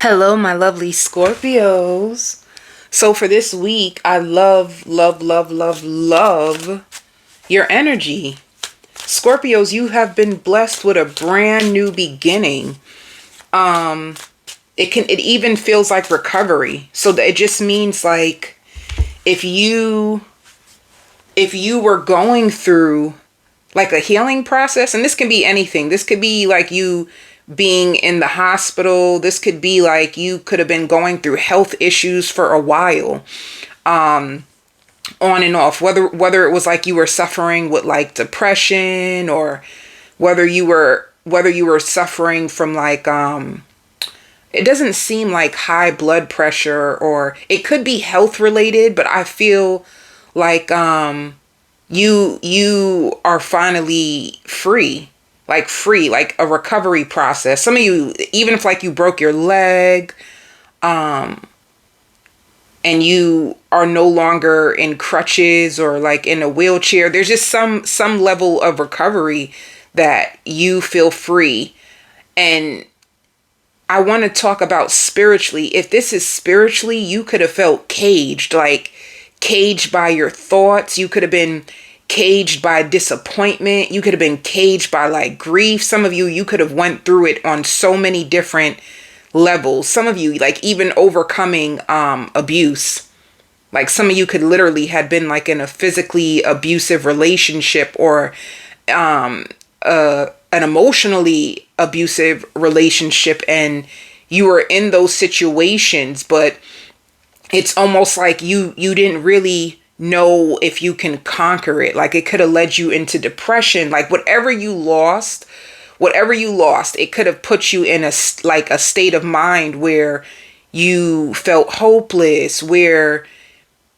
Hello, my lovely Scorpios. So for this week, I love your energy. Scorpios, you have been blessed with a brand new beginning. It even feels like recovery. So it just means like if you were going through like a healing process, and this can be anything. This could be like you being in the hospital. This could be like you could have been going through health issues for a while, on and off, whether it was like you were suffering with like depression, or whether you were suffering from like it doesn't seem like high blood pressure, or it could be health related, but I feel like you are finally free, like a recovery process. Some of you, even if like you broke your leg, and you are no longer in crutches or like in a wheelchair, there's just some level of recovery that you feel free. And I want to talk about spiritually. If this is spiritually, you could have felt caged, like caged by your thoughts. You could have been caged by disappointment. You could have been caged by like grief. Some of you could have went through it on so many different levels. Some of you like even overcoming abuse. Like some of you could literally had been like in a physically abusive relationship, or an emotionally abusive relationship, and you were in those situations, but it's almost like you didn't really know if you can conquer it. Like it could have led you into depression. Like whatever you lost, it could have put you in a state of mind where you felt hopeless, where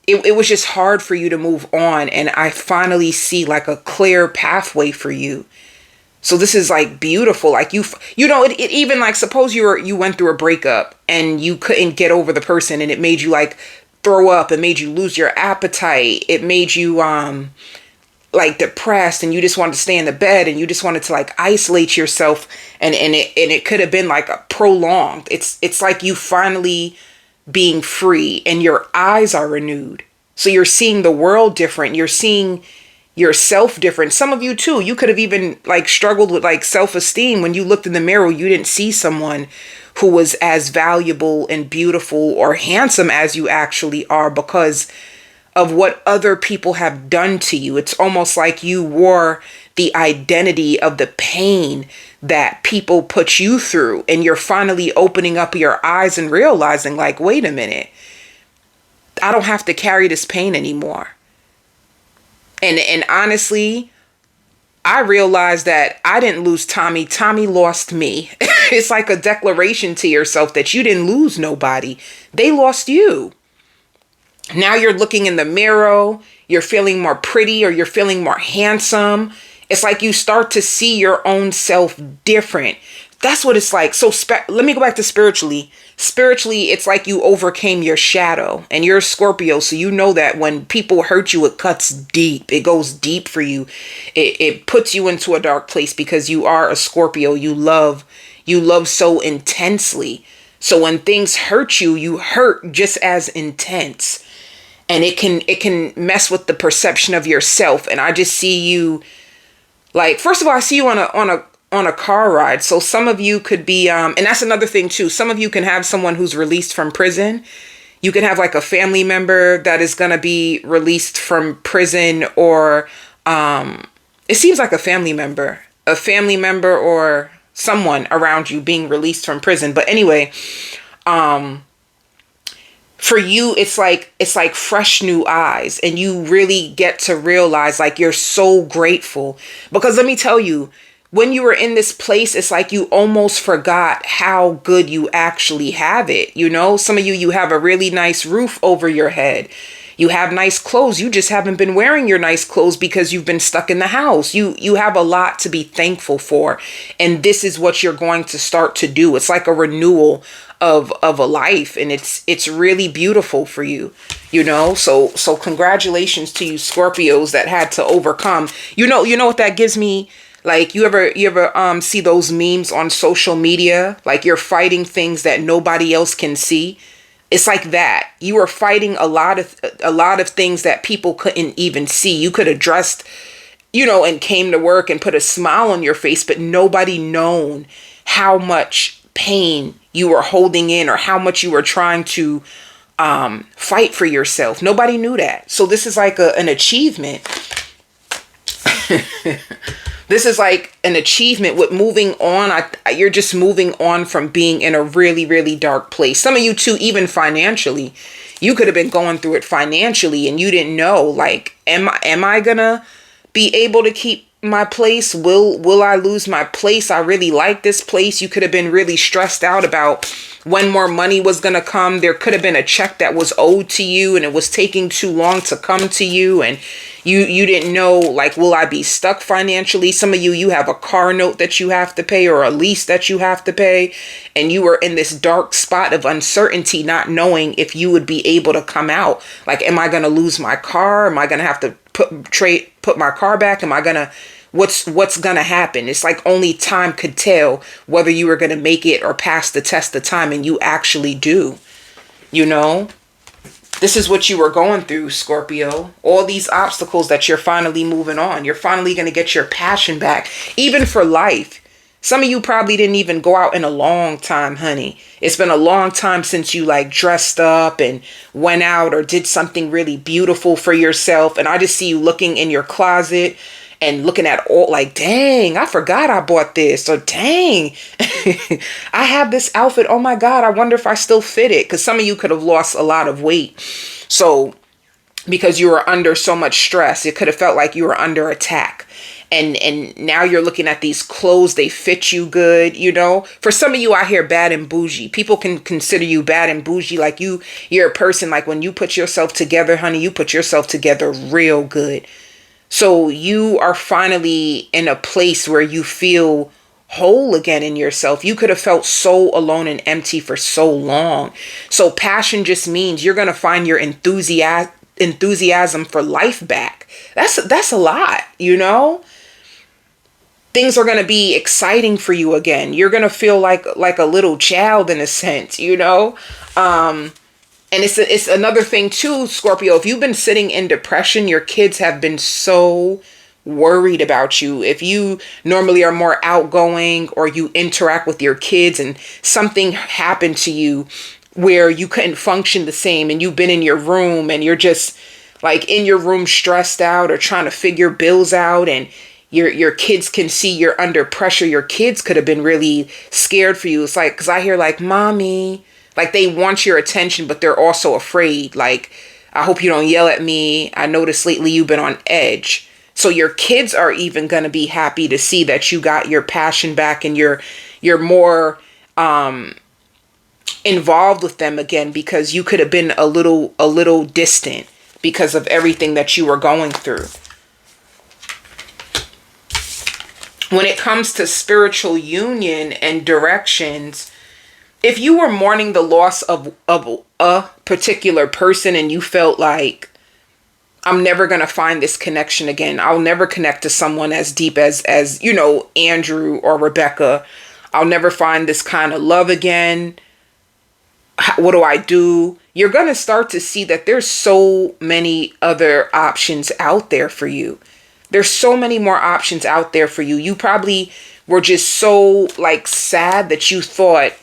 it was just hard for you to move on. And I finally see like a clear pathway for you. So this is like beautiful. Like it even like, suppose you went through a breakup and you couldn't get over the person, and it made you like throw up, it made you lose your appetite, it made you like depressed, and you just wanted to stay in the bed, and you just wanted to like isolate yourself, and it could have been like a prolonged. It's like you finally being free, and your eyes are renewed. So you're seeing the world different. You're seeing yourself different. Some of you too, you could have even like struggled with like self-esteem. When you looked in the mirror, you didn't see someone who was as valuable and beautiful or handsome as you actually are, because of what other people have done to you. It's almost like you wore the identity of the pain that people put you through, and you're finally opening up your eyes and realizing like, wait a minute, I don't have to carry this pain anymore. And honestly, I realized that I didn't lose Tommy. Tommy lost me. It's like a declaration to yourself that you didn't lose nobody. They lost you. Now you're looking in the mirror, you're feeling more pretty, or you're feeling more handsome. It's like you start to see your own self different. That's what it's like. So let me go back to spiritually. Spiritually, it's like you overcame your shadow, and you're a Scorpio. So you know that when people hurt you, it cuts deep. It goes deep for you. It puts you into a dark place, because you are a Scorpio. You love so intensely. So when things hurt you, you hurt just as intense. And it can mess with the perception of yourself. And I just see you, like, first of all, I see you on a car ride. So some of you could be, and that's another thing too. Some of you can have someone who's released from prison. You can have like a family member that is going to be released from prison, or, it seems like a family member or someone around you being released from prison. But anyway, for you, it's like fresh new eyes, and you really get to realize like you're so grateful, because let me tell you, when you were in this place, it's like you almost forgot how good you actually have it. You know, some of you have a really nice roof over your head. You have nice clothes. You just haven't been wearing your nice clothes because you've been stuck in the house. You have a lot to be thankful for. And this is what you're going to start to do. It's like a renewal of a life, and it's really beautiful for you, you know. So congratulations to you Scorpios that had to overcome. You know what that gives me Like you ever see those memes on social media? Like you're fighting things that nobody else can see. It's like that. You were fighting a lot of things that people couldn't even see. You could have dressed, and came to work and put a smile on your face, but nobody known how much pain you were holding in or how much you were trying to fight for yourself. Nobody knew that. So this is like an achievement. This is like an achievement with moving on. You're just moving on from being in a really, really dark place. Some of you too, even financially, you could have been going through it financially and you didn't know, like, am I gonna be able to keep my place? Will I lose my place? I really like this place. You could have been really stressed out about when more money was going to come. There could have been a check that was owed to you and it was taking too long to come to you, and you didn't know, like, will I be stuck financially? Some of you have a car note that you have to pay or a lease that you have to pay, and you were in this dark spot of uncertainty, not knowing if you would be able to come out. Like, am I going to lose my car? Am I going to have to put my car back? Am I gonna, what's gonna happen? It's like only time could tell whether you were gonna make it or pass the test of time, and you actually do. This is what you were going through, Scorpio. All these obstacles that you're finally moving on. You're finally gonna get your passion back, even for life. Some of you probably didn't even go out in a long time, honey. It's been a long time since you like dressed up and went out or did something really beautiful for yourself. And I just see you looking in your closet and looking at all, like, dang, I forgot I bought this. Or dang, I have this outfit. Oh my God, I wonder if I still fit it. Because some of you could have lost a lot of weight. So because you were under so much stress, it could have felt like you were under attack. And now you're looking at these clothes, they fit you good, For some of you out here, bad and bougie. People can consider you bad and bougie. Like you're a person, like when you put yourself together, honey, you put yourself together real good. So you are finally in a place where you feel whole again in yourself. You could have felt so alone and empty for so long. So passion just means you're going to find your enthusiasm for life back. That's a lot, Things are going to be exciting for you again. You're going to feel like a little child in a sense, And it's another thing too, Scorpio. If you've been sitting in depression, your kids have been so worried about you. If you normally are more outgoing or you interact with your kids and something happened to you where you couldn't function the same, and you've been in your room and you're just like in your room stressed out or trying to figure bills out, and your kids can see you're under pressure. Your kids could have been really scared for you. It's like, because I hear like, mommy, like they want your attention, but they're also afraid. Like, I hope you don't yell at me. I noticed lately you've been on edge. So your kids are even going to be happy to see that you got your passion back and you're more involved with them again, because you could have been a little distant because of everything that you were going through. When it comes to spiritual union and directions, if you were mourning the loss of a particular person and you felt like, I'm never going to find this connection again. I'll never connect to someone as deep as Andrew or Rebecca. I'll never find this kind of love again. What do I do? You're going to start to see that there's so many other options out there for you. There's so many more options out there for you. You probably were just so like sad that you thought,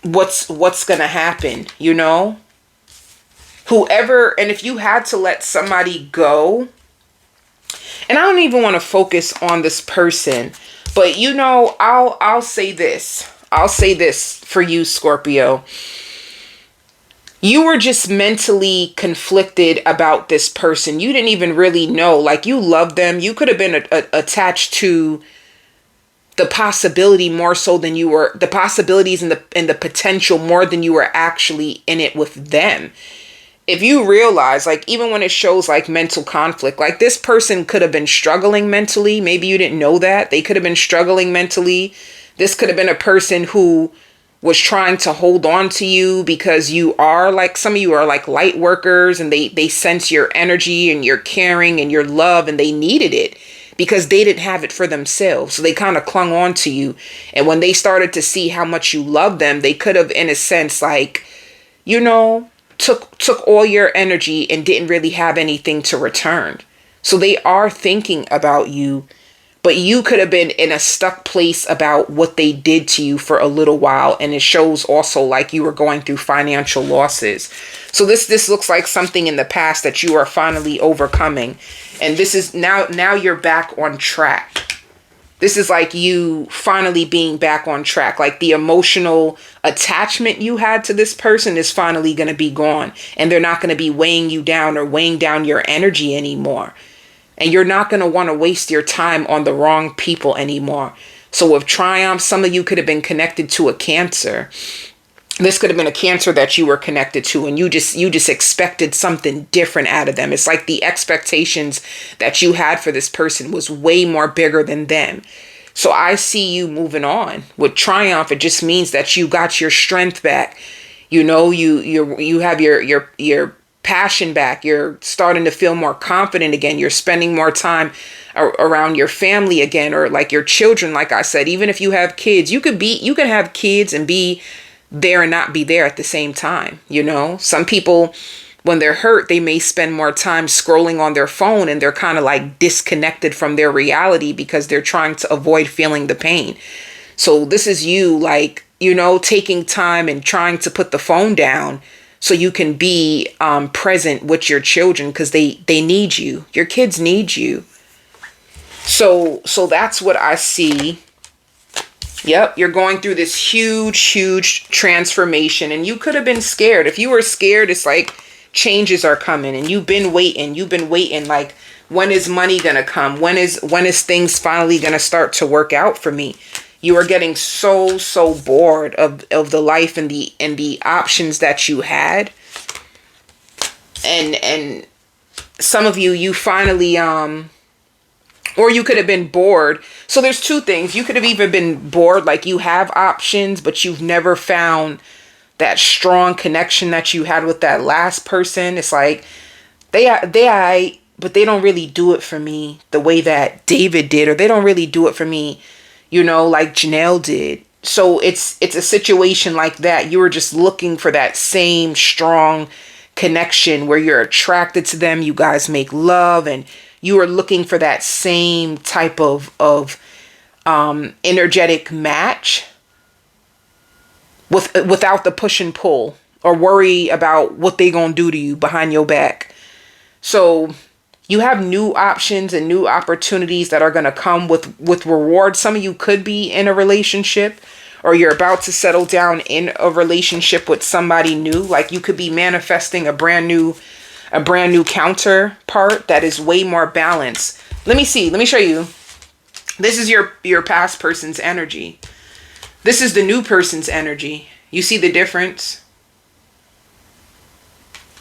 what's going to happen, Whoever, and if you had to let somebody go, and I don't even want to focus on this person, but I'll say this. I'll say this for you, Scorpio. You were just mentally conflicted about this person. You didn't even really know. Like, you loved them. You could have been attached to the possibility more so than you were, the possibilities and the potential more than you were actually in it with them. If you realize, like, even when it shows like mental conflict, like this person could have been struggling mentally. Maybe you didn't know that. They could have been struggling mentally. This could have been a person who was trying to hold on to you because you are like, some of you are like light workers and they sense your energy and your caring and your love and they needed it. because they didn't have it for themselves. So they kind of clung on to you. And when they started to see how much you love them, they could have, in a sense, like, you know, took all your energy and didn't really have anything to return. So they are thinking about you, but you could have been in a stuck place about what they did to you for a little while. And it shows also like you were going through financial losses. So this looks like something in the past that you are finally overcoming. And this is now you're back on track. This is like you finally being back on track. Like the emotional attachment you had to this person is finally going to be gone. And they're not going to be weighing you down or weighing down your energy anymore. And you're not going to want to waste your time on the wrong people anymore. So with Triumph, some of you could have been connected to a Cancer. This could have been a Cancer that you were connected to, and you just expected something different out of them. It's like the expectations that you had for this person was way more bigger than them. So I see you moving on. With Triumph, it just means that you got your strength back. You know, you have your passion back. You're starting to feel more confident again. You're spending more time around your family again, or like your children. Like I said, even if you have kids, you can have kids and be there and not be there at the same time. You know, some people, when they're hurt, they may spend more time scrolling on their phone, and they're kind of like disconnected from their reality because they're trying to avoid feeling the pain. So this is you, like, you know, taking time and trying to put the phone down so you can be present with your children, because they need you. Your kids need you. So that's what I see. Yep, you're going through this huge transformation, and you could have been scared. If you were scared, it's like changes are coming, and you've been waiting. Like, when is money going to come? When is things finally going to start to work out for me? You are getting so bored of the life and the options that you had. And some of you finally, or you could have been bored. So there's two things. You could have even been bored, like you have options, but you've never found that strong connection that you had with that last person. It's like, but they don't really do it for me the way that David did, or they don't really do it for me, you know, like Janelle did. So it's a situation like that. You were just looking for that same strong connection where you're attracted to them. You guys make love, and you are looking for that same type of energetic match without the push and pull or worry about what they gonna do to you behind your back. So you have new options and new opportunities that are going to come with rewards. Some of you could be in a relationship, or you're about to settle down in a relationship with somebody new. Like, you could be manifesting a brand new counterpart that is way more balanced. Let me show you. This is your past person's energy. This is the new person's energy. You see the difference?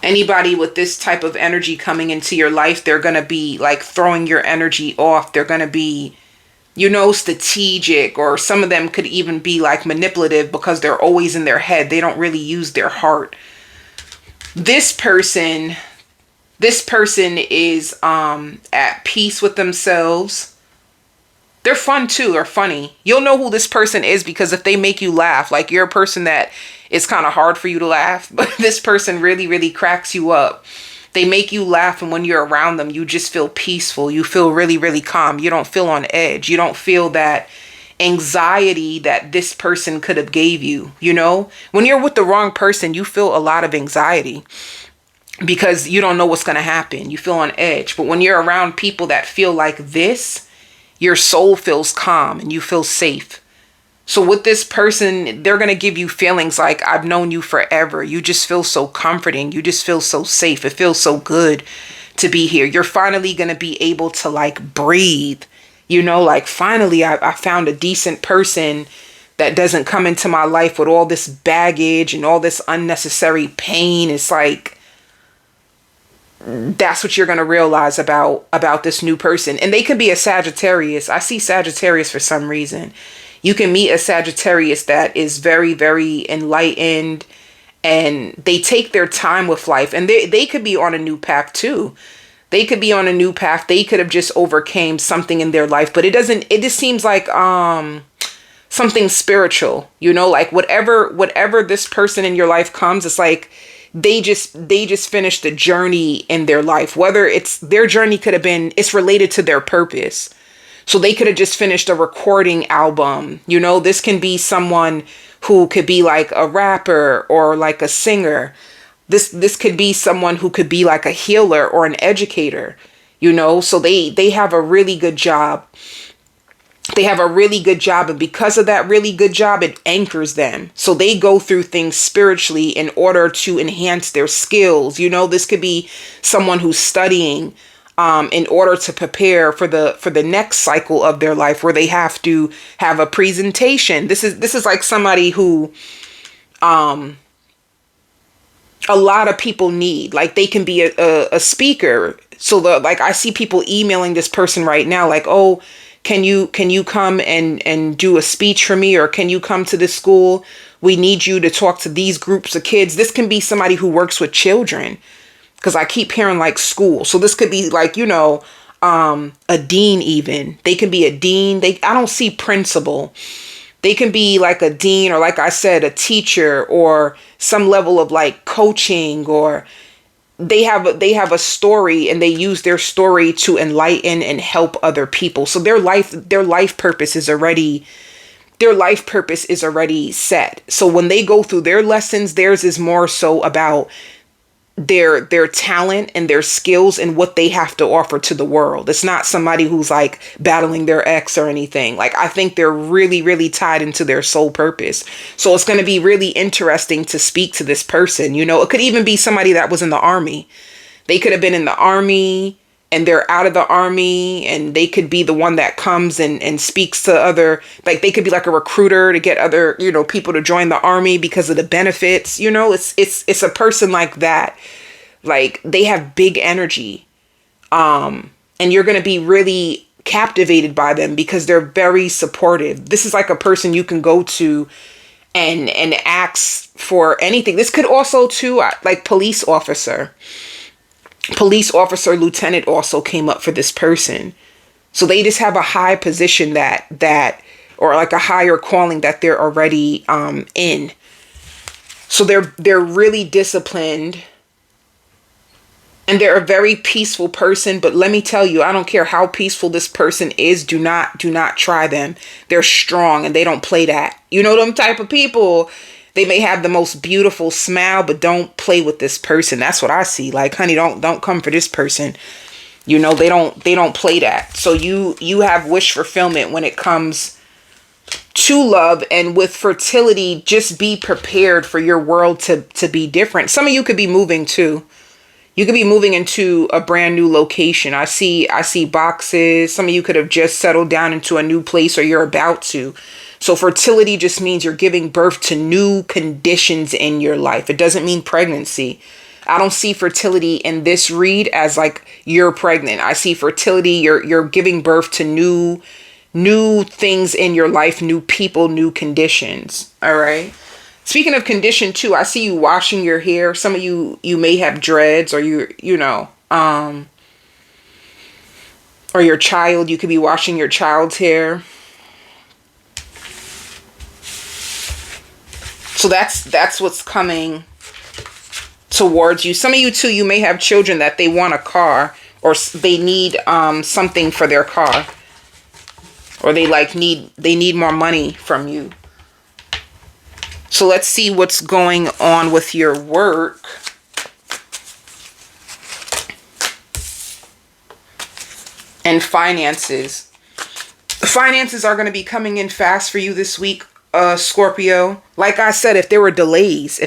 Anybody with this type of energy coming into your life, they're going to be like throwing your energy off. They're going to be, you know, strategic, or some of them could even be like manipulative because they're always in their head. They don't really use their heart. This person is at peace with themselves. They're fun too, or funny. You'll know who this person is because if they make you laugh, like you're a person that it's kind of hard for you to laugh, but this person really cracks you up. They make you laugh, and when you're around them, you just feel peaceful. You feel really calm. You don't feel on edge. You don't feel that anxiety that this person could have gave you. You know, when you're with the wrong person, you feel a lot of anxiety because you don't know what's going to happen. You feel on edge. But when you're around people that feel like this, your soul feels calm and you feel safe. So with this person, they're going to give you feelings like, I've known you forever. You just feel so comforting. You just feel so safe. It feels so good to be here. You're finally going to be able to like breathe, you know, like finally I found a decent person that doesn't come into my life with all this baggage and all this unnecessary pain. It's like, that's what you're going to realize about this new person. And they could be a Sagittarius. I see Sagittarius for some reason. You can meet a Sagittarius that is very enlightened, and they take their time with life, and they could be on a new path too. They could be on a new path. They could have just overcame something in their life, but it just seems like something spiritual, like whatever this person in your life comes, it's like they just finished a journey in their life. Whether it's their journey could have been, it's related to their purpose. So they could have just finished a recording album. This can be someone who could be like a rapper or like a singer. This could be someone who could be like a healer or an educator, so they have a really good job. They have a really good job, and because of that really good job, it anchors them. So they go through things spiritually in order to enhance their skills. This could be someone who's studying in order to prepare for the next cycle of their life, where they have to have a presentation. This is like somebody who a lot of people need. Like, they can be a speaker. So like I see people emailing this person right now, like, oh, can you come and do a speech for me? Or can you come to this school? We need you to talk to these groups of kids. This can be somebody who works with children, because I keep hearing like school. So this could be like, a dean even. They can be a dean. I don't see principal. They can be like a dean, or like I said, a teacher, or some level of like coaching, or they have a story, and they use their story to enlighten and help other people. So their life purpose is already set. So when they go through their lessons, theirs is more so about their talent and their skills and what they have to offer to the world. It's not somebody who's like battling their ex or anything. Like, I think they're really, really tied into their soul purpose. So it's going to be really interesting to speak to this person. It could even be somebody that was in the army. They could have been in the army, and they're out of the army, and they could be the one that comes and speaks to other, like, they could be like a recruiter to get other, people to join the army because of the benefits. It's a person like that. Like, they have big energy. And you're going to be really captivated by them because they're very supportive. This is like a person you can go to and ask for anything. This could also too, like police officer, lieutenant also came up for this person. So they just have a high position that or like a higher calling that they're already in. So they're really disciplined, and they're a very peaceful person. But let me tell you, I don't care how peaceful this person is, do not try them. They're strong, and they don't play that. Them type of people. They may have the most beautiful smile, but don't play with this person. That's what I see. Like, honey, don't come for this person. They don't play that. So you have wish fulfillment when it comes to love. And with fertility, just be prepared for your world to be different. Some of you could be moving too. You could be moving into a brand new location. I see boxes. Some of you could have just settled down into a new place, or you're about to. So fertility just means you're giving birth to new conditions in your life. It doesn't mean pregnancy. I don't see fertility in this read as like you're pregnant. I see fertility, you're giving birth to new things in your life, new people, new conditions. All right. Speaking of condition too, I see you washing your hair. Some of you may have dreads, or or your child, you could be washing your child's hair. So that's what's coming towards you. Some of you too, you may have children that they want a car, or they need something for their car, or they need more money from you. So let's see what's going on with your work. And finances. Finances are going to be coming in fast for you this week, Scorpio. Like I said, if there were delays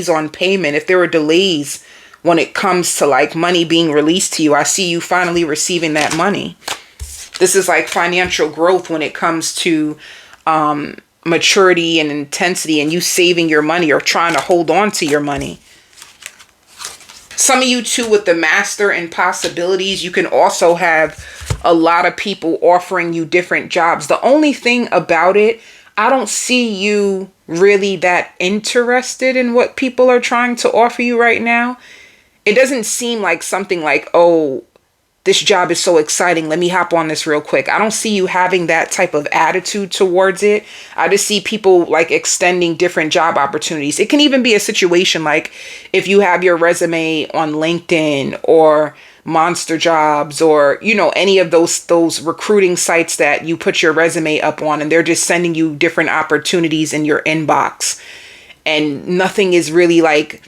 on payment, if there were delays when it comes to like money being released to you, I see you finally receiving that money. This is like financial growth when it comes to maturity and intensity, and you saving your money or trying to hold on to your money. Some of you too, with the master and possibilities, you can also have a lot of people offering you different jobs. The only thing about it, I don't see you really that interested in what people are trying to offer you right now. it doesn't seem like something like, oh, this job is so exciting, let me hop on this real quick. I don't see you having that type of attitude towards it. I just see people like extending different job opportunities. It can even be a situation like if you have your resume on LinkedIn or Monster Jobs, or any of those recruiting sites that you put your resume up on, and they're just sending you different opportunities in your inbox, and nothing is really like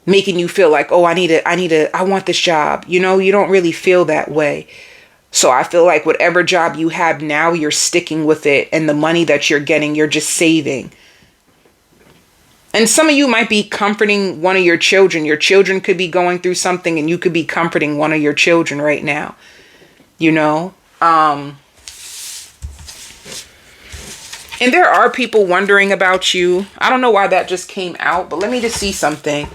making you feel like, oh, I want this job. You don't really feel that way. So I feel like whatever job you have now, you're sticking with it, and the money that you're getting, you're just saving. And some of you might be comforting one of your children. Your children could be going through something, and you could be comforting one of your children right now. And there are people wondering about you. I don't know why that just came out, but let me just see something.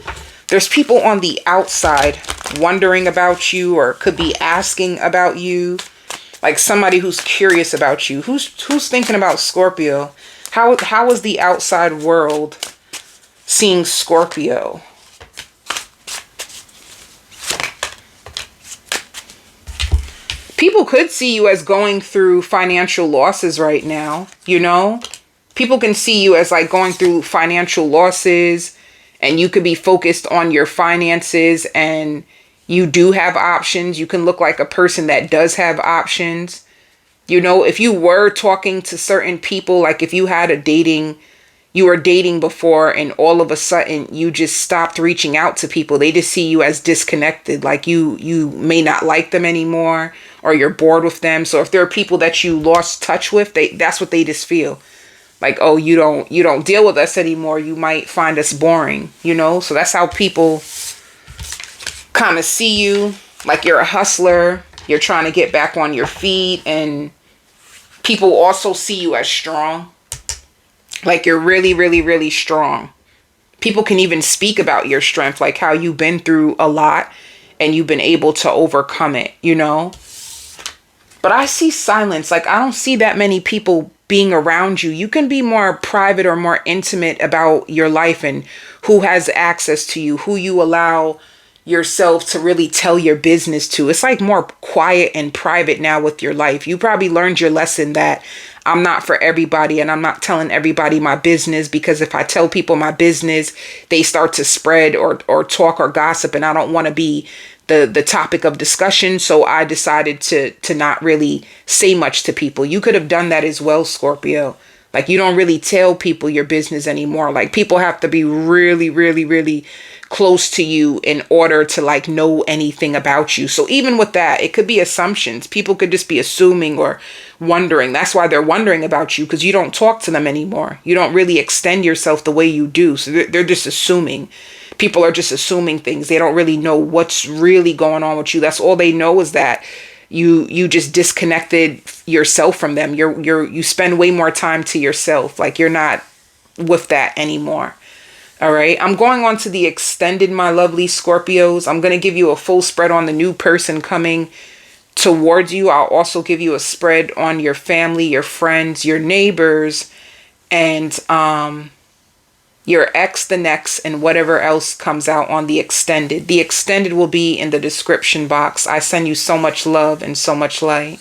There's people on the outside wondering about you, or could be asking about you. Like somebody who's curious about you. Who's thinking about Scorpio? How is the outside world seeing Scorpio? People could see you as going through financial losses right now, People can see you as like going through financial losses, and you could be focused on your finances, and you do have options. You can look like a person that does have options. If you were talking to certain people, like if you were dating before, and all of a sudden you just stopped reaching out to people, they just see you as disconnected, like you may not like them anymore, or you're bored with them. So if there are people that you lost touch with, that's what they just feel. Like, oh, you don't deal with us anymore. You might find us boring, So that's how people kind of see you. Like you're a hustler. You're trying to get back on your feet. And people also see you as strong. Like you're really, really, really strong. People can even speak about your strength, like how you've been through a lot and you've been able to overcome it, But I see silence. Like I don't see that many people being around you. You can be more private or more intimate about your life and who has access to you, who you allow yourself to really tell your business to. It's like more quiet and private now with your life. You probably learned your lesson that I'm not for everybody, and I'm not telling everybody my business, because if I tell people my business, they start to spread or talk or gossip, and I don't want to be the topic of discussion. So I decided to not really say much to people. You could have done that as well, Scorpio. Like you don't really tell people your business anymore. Like people have to be really, really, really close to you in order to like know anything about you. So even with that, it could be assumptions. People could just be assuming or wondering. That's why they're wondering about you, because you don't talk to them anymore. You don't really extend yourself the way you do. So they're just assuming. People are just assuming things. They don't really know what's really going on with you. That's all they know, is that you just disconnected yourself from them. You spend way more time to yourself. Like you're not with that anymore. All right. I'm going on to the extended, my lovely Scorpios. I'm going to give you a full spread on the new person coming towards you. I'll also give you a spread on your family, your friends, your neighbors, and your ex, the next, and whatever else comes out on the extended. The extended will be in the description box. I send you so much love and so much light.